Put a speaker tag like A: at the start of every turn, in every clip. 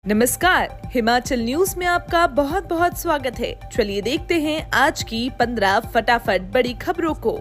A: नमस्कार, हिमाचल न्यूज में आपका बहुत बहुत स्वागत है। चलिए देखते हैं आज की 15 फटाफट बड़ी खबरों को।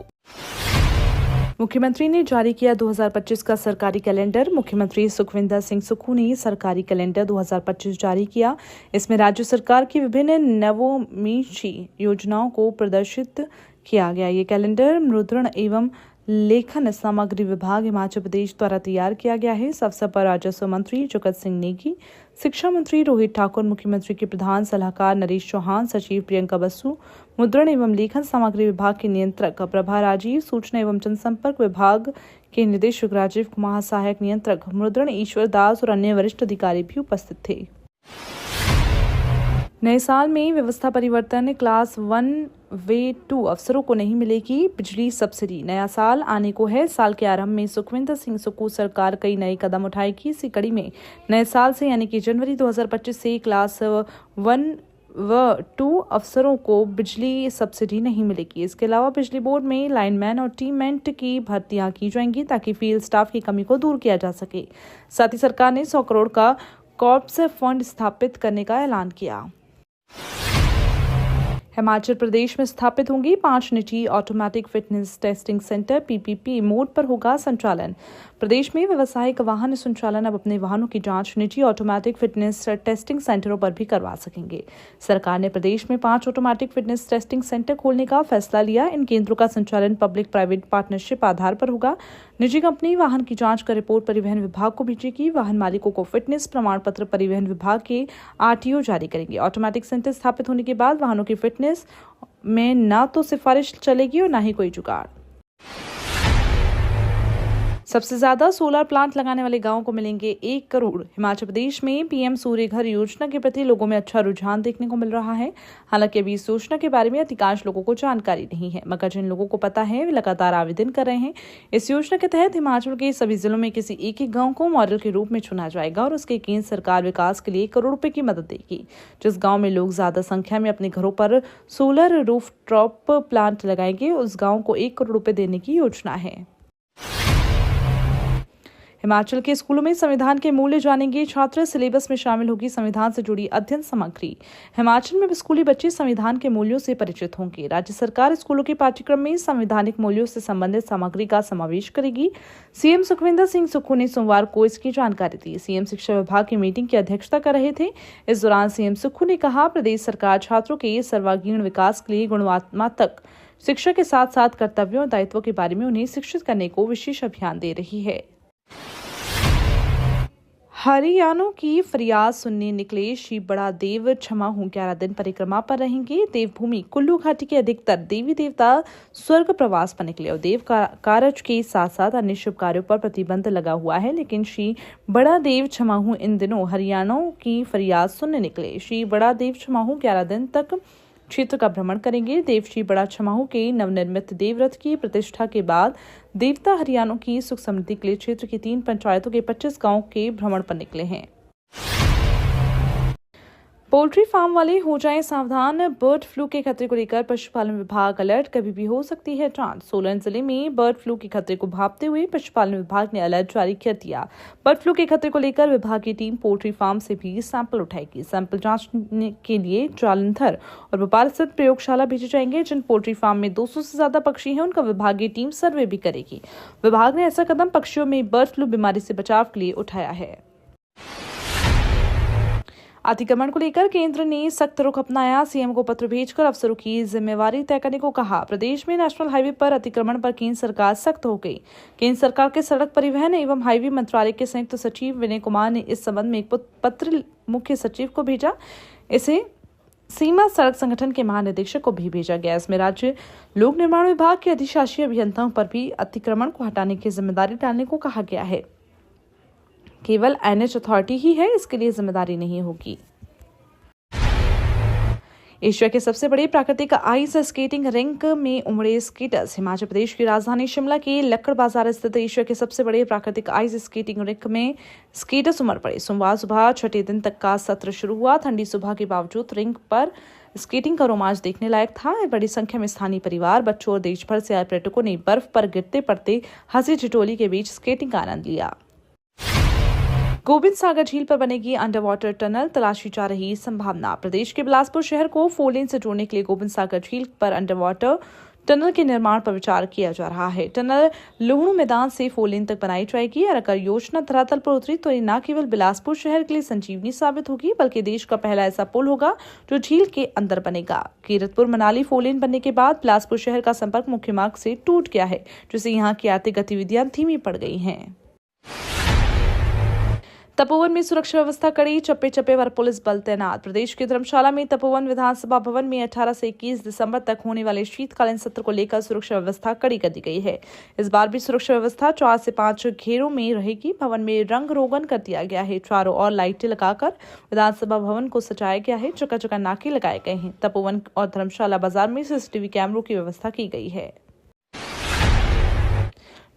A: मुख्यमंत्री ने जारी किया 2025 का सरकारी कैलेंडर। मुख्यमंत्री सुखविंदर सिंह सुक्खू ने सरकारी कैलेंडर 2025 जारी किया। इसमें राज्य सरकार की विभिन्न नवोन्मेषी योजनाओं को प्रदर्शित किया गया। ये कैलेंडर मुद्रण एवं लेखन सामग्री विभाग हिमाचल प्रदेश द्वारा तैयार किया गया है। इस अवसर पर राजस्व मंत्री जगत सिंह नेगी, शिक्षा मंत्री रोहित ठाकुर, मुख्यमंत्री के प्रधान सलाहकार नरेश चौहान, सचिव प्रियंका बसु, मुद्रण एवं लेखन सामग्री विभाग के नियंत्रक प्रभा राजीव, सूचना एवं जनसंपर्क विभाग के निदेशक राजीव कुमार, सहायक नियंत्रक मुद्रण ईश्वर दास और अन्य वरिष्ठ अधिकारी भी उपस्थित थे। नए साल में व्यवस्था परिवर्तन। क्लास 1 व 2 अफसरों को नहीं मिलेगी बिजली सब्सिडी। नया साल आने को है। साल के आरंभ में सुखविंदर सिंह सुक्खू सरकार कई नए कदम उठाएगी। इसी कड़ी में नए साल से यानी कि जनवरी 2025 से क्लास 1 व 2 अफसरों को बिजली सब्सिडी नहीं मिलेगी। इसके अलावा बिजली बोर्ड में लाइनमैन और टीममेट की भर्तियां की जाएंगी ताकि फील्ड स्टाफ की कमी को दूर किया जा सके। साथ ही सरकार ने 100 करोड़ का कॉर्प्स फंड स्थापित करने का ऐलान किया। हिमाचल प्रदेश में स्थापित होंगी 5 निजी automatic fitness testing centre. PPP mode पर होगा संचालन। प्रदेश में व्यावसायिक वाहन संचालन अब अपने वाहनों की जांच निजी ऑटोमेटिक फिटनेस टेस्टिंग सेंटरों पर भी करवा सकेंगे। सरकार ने प्रदेश में 5 ऑटोमेटिक फिटनेस टेस्टिंग सेंटर खोलने का फैसला लिया। इन केंद्रों का संचालन पब्लिक प्राइवेट पार्टनरशिप आधार पर होगा। निजी कंपनी वाहन की जांच कर रिपोर्ट परिवहन विभाग को भेजेगी। वाहन मालिकों को फिटनेस प्रमाण पत्र परिवहन विभाग के आरटीओ जारी करेंगे। ऑटोमेटिक सेंटर स्थापित होने के बाद वाहनों की फिटनेस में न तो सिफारिश चलेगी और न ही कोई जुगाड़। सबसे ज्यादा सोलर प्लांट लगाने वाले गांवों को मिलेंगे 1 करोड़। हिमाचल प्रदेश में पीएम सूर्य घर योजना के प्रति लोगों में अच्छा रुझान देखने को मिल रहा है। हालांकि अभी इस योजना के बारे में अधिकांश लोगों को जानकारी नहीं है, मगर जिन लोगों को पता है वे लगातार आवेदन कर रहे हैं। इस योजना के तहत हिमाचल के सभी जिलों में किसी एक गाँव को मॉडल के रूप में चुना जाएगा और उसके केंद्र सरकार विकास के लिए 1 करोड़ रुपए की मदद देगी। जिस गाँव में लोग ज्यादा संख्या में अपने घरों पर सोलर रूफटॉप प्लांट लगाएंगे उस गाँव को 1 करोड़ रुपए देने की योजना है। हिमाचल के स्कूलों में संविधान के मूल्य जानेंगे छात्र। सिलेबस में शामिल होगी संविधान से जुड़ी अध्ययन सामग्री। हिमाचल में स्कूली बच्चे संविधान के मूल्यों से परिचित होंगे। राज्य सरकार स्कूलों के पाठ्यक्रम में संवैधानिक मूल्यों से संबंधित सामग्री का समावेश करेगी। सीएम सुखविंदर सिंह सुक्खू ने सोमवार को इसकी जानकारी दी। सीएम शिक्षा विभाग की मीटिंग की अध्यक्षता कर रहे थे। इस दौरान सीएम सुक्खू ने कहा, प्रदेश सरकार छात्रों के सर्वांगीण विकास के लिए गुणवत्तात्मक शिक्षा के साथ साथ कर्तव्यों और दायित्वों के बारे में उन्हें शिक्षित करने को विशेष अभियान दे रही है। हरियाणों की फरियाद सुनने निकले श्री बड़ा देव छमाहू 11 दिन परिक्रमा पर रहेंगे। देवभूमि कुल्लू घाटी के अधिकतर देवी देवता स्वर्ग प्रवास पर निकले और देव कार्य के साथ साथ अन्य शुभ कार्यों पर प्रतिबंध लगा हुआ है, लेकिन श्री बड़ा देव छमाहू इन दिनों हरियाणों की फरियाद सुनने निकले। श्री बड़ा देव छमाहू 11 दिन तक क्षेत्र का भ्रमण करेंगे। देव श्री बड़ा छमाहू के नवनिर्मित देवरथ की प्रतिष्ठा के बाद देवता हरियाणा की सुख समृद्धि के लिए क्षेत्र की 3 पंचायतों के 25 गांवों के भ्रमण पर निकले हैं। पोल्ट्री फार्म वाले हो जाएं सावधान। बर्ड फ्लू के खतरे को लेकर पशुपालन विभाग अलर्ट। कभी भी हो सकती है जांच। सोलन जिले में बर्ड फ्लू के खतरे को भांपते हुए पशुपालन विभाग ने अलर्ट जारी कर दिया। बर्ड फ्लू के खतरे को लेकर विभाग की टीम पोल्ट्री फार्म से भी सैंपल उठाएगी। सैंपल जांचने के लिए जालंधर और भोपाल स्थित प्रयोगशाला भेजे जाएंगे। जिन पोल्ट्री फार्म में 200 से ज्यादा पक्षी हैं उनका विभागीय टीम सर्वे भी करेगी। विभाग ने ऐसा कदम पक्षियों में बर्ड फ्लू बीमारी से बचाव के लिए उठाया है। अतिक्रमण को लेकर केंद्र ने सख्त रुख अपनाया। सीएम को पत्र भेजकर अफसरों की जिम्मेवारी तय करने को कहा। प्रदेश में नेशनल हाईवे पर अतिक्रमण पर केंद्र सरकार सख्त हो गई। केंद्र सरकार के सड़क परिवहन एवं हाईवे मंत्रालय के संयुक्त सचिव विनय कुमार ने इस संबंध में एक पत्र मुख्य सचिव को भेजा। इसे सीमा सड़क संगठन के महानिदेशक को भी भेजा गया। इसमें राज्य लोक निर्माण विभाग के अधिशासी अभियंताओं पर भी अतिक्रमण को हटाने की जिम्मेदारी डालने को कहा गया है। केवल एनएच अथॉरिटी ही है, इसके लिए जिम्मेदारी नहीं होगी। एशिया के सबसे बड़े प्राकृतिक आइस स्केटिंग रिंक में उमड़े स्केटर्स। हिमाचल प्रदेश की राजधानी शिमला के लक्कड़ बाजार स्थित एशिया के सबसे बड़े प्राकृतिक आइस स्केटिंग रिंक में स्केटर्स उमड़ पड़े। सोमवार सुबह 6 दिन तक का सत्र शुरू हुआ। ठंडी सुबह के बावजूद रिंक पर स्केटिंग का रोमांच देखने लायक था। बड़ी संख्या में स्थानीय परिवार, बच्चों और देश भर से आए पर्यटकों ने बर्फ पर गिरते पड़ते हंसी ठिठोली के बीच स्केटिंग का आनंद लिया। गोविंद सागर झील पर बनेगी अंडर वाटर टनल, तलाशी जा रही संभावना। प्रदेश के बिलासपुर शहर को 4 लेन से जोड़ने के लिए गोविंद सागर झील पर अंडर वाटर टनल के निर्माण पर विचार किया जा रहा है। टनल लुहणु मैदान से 4 लेन तक बनाई जाएगी और अगर योजना धरातल पर उतरी तो ये न केवल बिलासपुर शहर के लिए संजीवनी साबित होगी, बल्कि देश का पहला ऐसा पुल होगा जो झील के अंदर बनेगा। कीरतपुर मनाली 4 लेन बनने के बाद बिलासपुर शहर का संपर्क मुख्य मार्ग से टूट गया है, जिससे यहाँ की आर्थिक गतिविधियां धीमी पड़ गई हैं। तपोवन में सुरक्षा व्यवस्था कड़ी, चप्पे चप्पे पर पुलिस बल तैनात। प्रदेश के धर्मशाला में तपोवन विधानसभा भवन में 18 से 21 दिसंबर तक होने वाले शीतकालीन सत्र को लेकर सुरक्षा व्यवस्था कड़ी कर दी गई है। इस बार भी सुरक्षा व्यवस्था 4 से 5 घेरों में रहेगी। भवन में रंग रोगन कर दिया गया है। चारों ओर लाइटें लगाकर विधानसभा भवन को सजाया गया है। जगह जगह नाके लगाए गए हैं। तपोवन और धर्मशाला बाजार में सीसीटीवी कैमरों की व्यवस्था की गई है।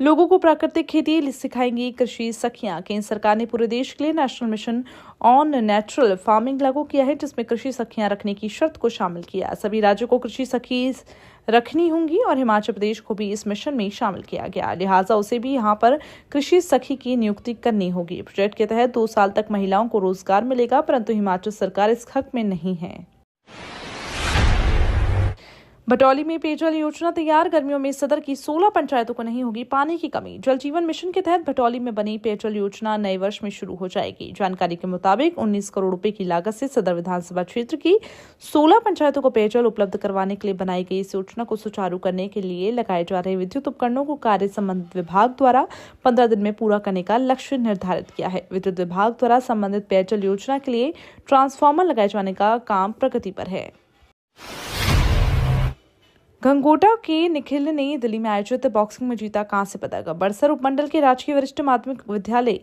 A: लोगों को प्राकृतिक खेती सिखाएंगी कृषि सखियां। केंद्र सरकार ने पूरे देश के लिए national mission on natural farming लागू किया है, जिसमें कृषि सखियां रखने की शर्त को शामिल किया। सभी राज्यों को कृषि सखी रखनी होंगी और हिमाचल प्रदेश को भी इस मिशन में शामिल किया गया, लिहाजा उसे भी यहां पर कृषि सखी की नियुक्ति करनी होगी। प्रोजेक्ट के तहत 2 साल तक महिलाओं को रोजगार मिलेगा, परंतु हिमाचल सरकार इस हक में नहीं है। भटौली में पेयजल योजना तैयार। गर्मियों में सदर की 16 पंचायतों को नहीं होगी पानी की कमी। जल जीवन मिशन के तहत भटौली में बनी पेयजल योजना नए वर्ष में शुरू हो जाएगी। जानकारी के मुताबिक 19 करोड़ रुपए की लागत से सदर विधानसभा क्षेत्र की 16 पंचायतों को पेयजल उपलब्ध करवाने के लिए बनाई गई इस योजना को सुचारू करने के लिए लगाए जा रहे विद्युत उपकरणों को कार्य संबंधित विभाग द्वारा 15 दिन में पूरा करने का लक्ष्य निर्धारित किया है। विद्युत विभाग द्वारा संबंधित पेयजल योजना के लिए ट्रांसफार्मर लगाए जाने का काम प्रगति पर है। गंगोटा के निखिल ने दिल्ली में आयोजित बॉक्सिंग में जीता कांस्य पदक। बड़सर उपमंडल के राजकीय वरिष्ठ माध्यमिक विद्यालय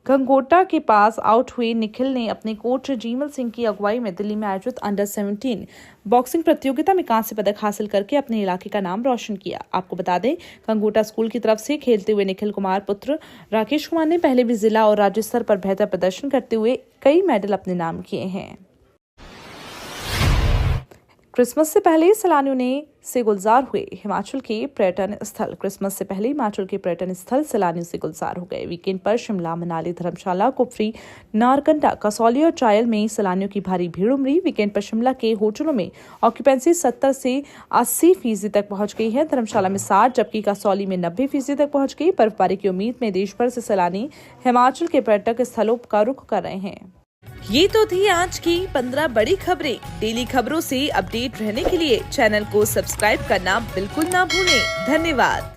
A: गंगोटा के पास आउट हुए निखिल ने अपने कोच जीमल सिंह की अगुवाई में दिल्ली में आयोजित अंडर 17 बॉक्सिंग प्रतियोगिता में कांस्य पदक हासिल करके अपने इलाके का नाम रोशन किया। आपको बता दें, गंगोटा स्कूल की तरफ से खेलते हुए निखिल कुमार पुत्र राकेश कुमार ने पहले भी जिला और राज्य स्तर पर बेहतर प्रदर्शन करते हुए कई मेडल अपने नाम किए हैं। क्रिसमस से पहले सैलानियों से गुलजार हुए हिमाचल के पर्यटन स्थल। क्रिसमस से पहले हिमाचल के पर्यटन स्थल सैलानियों से गुलजार हो गए। वीकेंड पर शिमला, मनाली, धर्मशाला, कुफरी, नारकंडा, कसौली और चायल में सैलानियों की भारी भीड़ उमड़ी। वीकेंड पर शिमला के होटलों में ऑक्यूपेंसी 70 से 80% तक पहुंच गई है। धर्मशाला में 60 जबकि कसौली में 90% तक पहुंच गई। बर्फबारी की उम्मीद में देश भर से सैलानी हिमाचल के पर्यटक स्थलों का रुख कर रहे हैं।
B: ये तो थी आज की 15 बड़ी खबरें। डेली खबरों से अपडेट रहने के लिए चैनल को सब्सक्राइब करना बिल्कुल ना भूलें। धन्यवाद।